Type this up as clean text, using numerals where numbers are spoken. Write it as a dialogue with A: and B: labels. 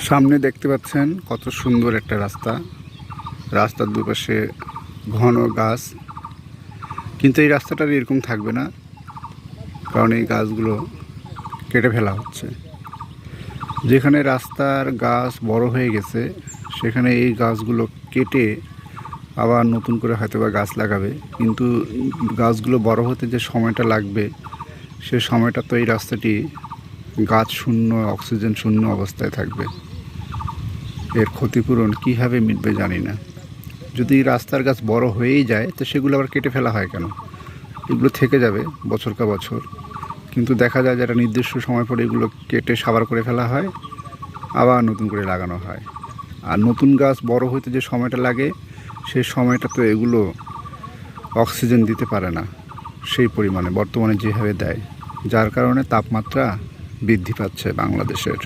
A: সামনে দেখতে পাচ্ছেন কত সুন্দর একটা রাস্তা। রাস্তার দুপাশে ঘন গাছ, কিন্তু এই রাস্তাটা এরকম থাকবে না, কারণ এই গাছগুলো কেটে ফেলা হচ্ছে। যেখানে রাস্তার গাছ বড় হয়ে গেছে সেখানে এই গাছগুলো কেটে আবার নতুন করে হয়তো বা গাছ লাগাবে, কিন্তু গাছগুলো বড় হতে যে সময়টা লাগবে সে সময়টা তো এই রাস্তাটি গাছ শূন্য, অক্সিজেন শূন্য অবস্থায় থাকবে। এর ক্ষতিপূরণ কীভাবে মিটবে জানি না। যদি রাস্তার গাছ বড় হয়েই যায় তো সেগুলো আবার কেটে ফেলা হয় কেন? এগুলো থেকে যাবে বছর কা বছর, কিন্তু দেখা যায় যারা নির্দিষ্ট সময় পরে এগুলো কেটে সাবার করে ফেলা হয়, আবার নতুন করে লাগানো হয়। আর নতুন গাছ বড় হতে যে সময়টা লাগে সেই সময়টা তো এগুলো অক্সিজেন দিতে পারে না সেই পরিমাণে বর্তমানে যেভাবে দেয়, যার কারণে তাপমাত্রা বৃদ্ধি পাচ্ছে বাংলাদেশের।